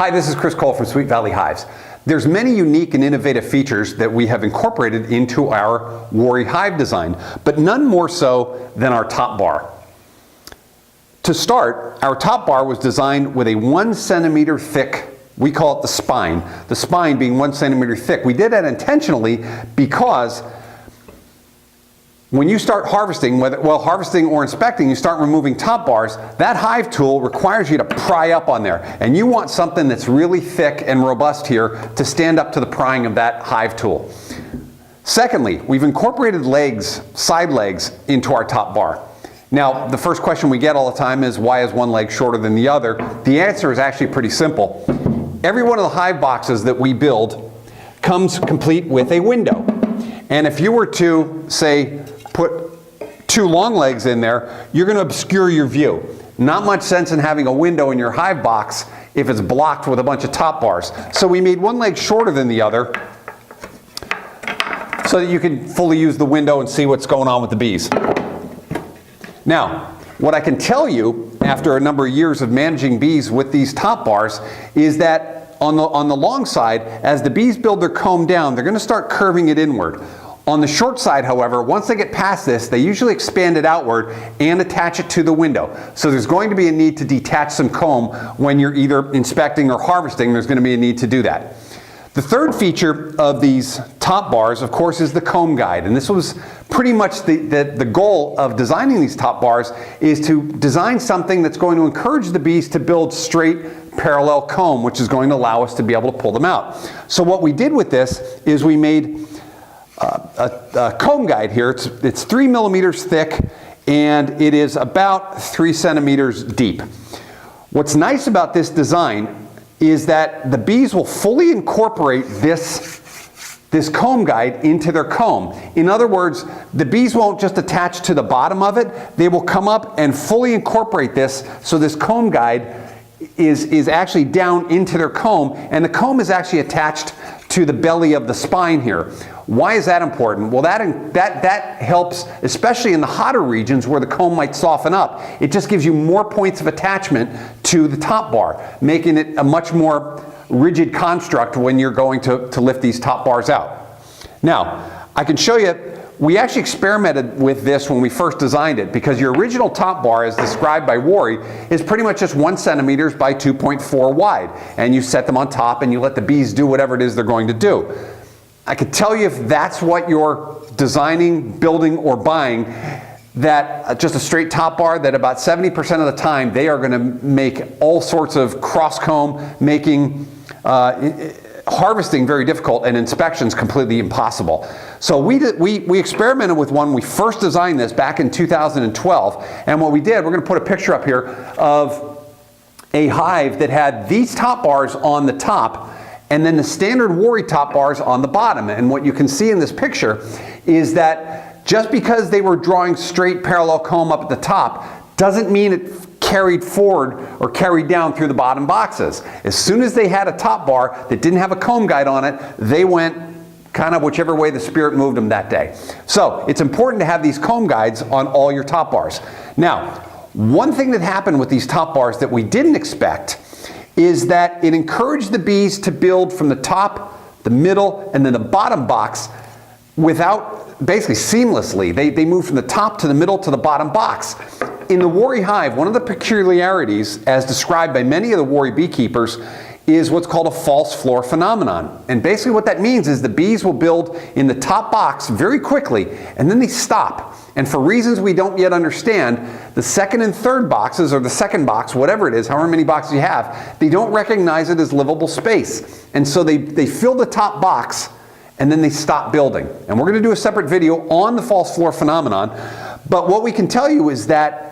Hi, this is Chris Cole from Sweet Valley Hives. There's many unique and innovative features that we have incorporated into our Worry Hive design, but none more so than our top bar. To start, our top bar was designed with a 1 centimeter thick, we call it the spine being 1 centimeter thick. We did that intentionally because when you start harvesting, harvesting or inspecting, you start removing top bars, that hive tool requires you to pry up on there. And you want something that's really thick and robust here to stand up to the prying of that hive tool. Secondly, we've incorporated legs, side legs, into our top bar. Now, the first question we get all the time is, why is one leg shorter than the other? The answer is actually pretty simple. Every one of the hive boxes that we build comes complete with a window. And if you were to, say, put 2 long legs in there, you're going to obscure your view. Not much sense in having a window in your hive box if it's blocked with a bunch of top bars. So we made one leg shorter than the other so that you can fully use the window and see what's going on with the bees. Now, what I can tell you after a number of years of managing bees with these top bars is that on the long side, as the bees build their comb down, they're going to start curving it inward. On the short side, however, once they get past this, they usually expand it outward and attach it to the window. So there's going to be a need to detach some comb when you're either inspecting or harvesting. There's going to be a need to do that. The third feature of these top bars, of course, is the comb guide. And this was pretty much the goal of designing these top bars, is to design something that's going to encourage the bees to build straight parallel comb, which is going to allow us to be able to pull them out. So what we did with this is we made a comb guide here. It's 3 millimeters thick and it is about 3 centimeters deep. What's nice about this design is that the bees will fully incorporate this comb guide into their comb. In other words, the bees won't just attach to the bottom of it, they will come up and fully incorporate this, so this comb guide is actually down into their comb, and the comb is actually attached to the belly of the spine here. Why is that important? Well, that helps, especially in the hotter regions where the comb might soften up. It just gives you more points of attachment to the top bar, making it a much more rigid construct when you're going to lift these top bars out. Now, I can show you, we actually experimented with this when we first designed it, because your original top bar, as described by Worry, is pretty much just 1 centimeter by 2.4 wide. And you set them on top and you let the bees do whatever it is they're going to do. I could tell you, if that's what you're designing, building, or buying, that just a straight top bar, that about 70% of the time they are going to make all sorts of cross comb, making harvesting very difficult and inspections completely impossible. So we experimented with one. We first designed this back in 2012, and what we did, we're going to put a picture up here of a hive that had these top bars on the top and then the standard Worry top bars on the bottom. And what you can see in this picture is that just because they were drawing straight parallel comb up at the top doesn't mean it carried forward or carried down through the bottom boxes. As soon as they had a top bar that didn't have a comb guide on it, they went kind of whichever way the spirit moved them that day. So it's important to have these comb guides on all your top bars. Now, one thing that happened with these top bars that we didn't expect is that it encouraged the bees to build from the top, the middle, and then the bottom box without, basically seamlessly. They move from the top to the middle to the bottom box. In the Worry Hive, one of the peculiarities, as described by many of the Worry beekeepers, is what's called a false floor phenomenon. And basically what that means is the bees will build in the top box very quickly, and then they stop. And for reasons we don't yet understand, the second and third boxes, or the second box, whatever it is, however many boxes you have, they don't recognize it as livable space. And so they fill the top box, and then they stop building. And we're going to do a separate video on the false floor phenomenon. But what we can tell you is that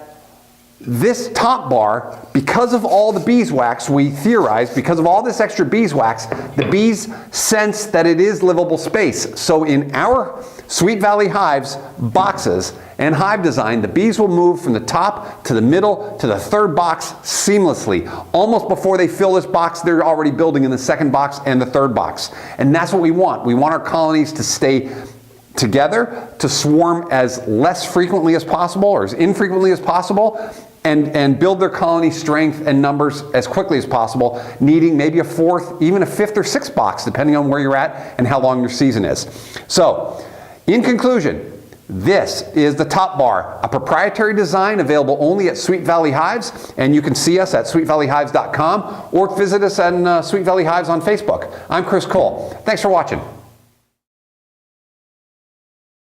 this top bar, because of all the beeswax, we theorize, because of all this extra beeswax, the bees sense that it is livable space. So in our Sweet Valley Hives boxes and hive design, the bees will move from the top to the middle to the third box seamlessly. Almost before they fill this box, they're already building in the second box and the third box. And that's what we want. We want our colonies to stay together, to swarm as less frequently as possible, or as infrequently as possible, and build their colony strength and numbers as quickly as possible, needing maybe a fourth, even a fifth or sixth box, depending on where you're at and how long your season is. So, in conclusion, this is the top bar, a proprietary design available only at Sweet Valley Hives, and you can see us at sweetvalleyhives.com or visit us at Sweet Valley Hives on Facebook. I'm Chris Cole. Thanks for watching.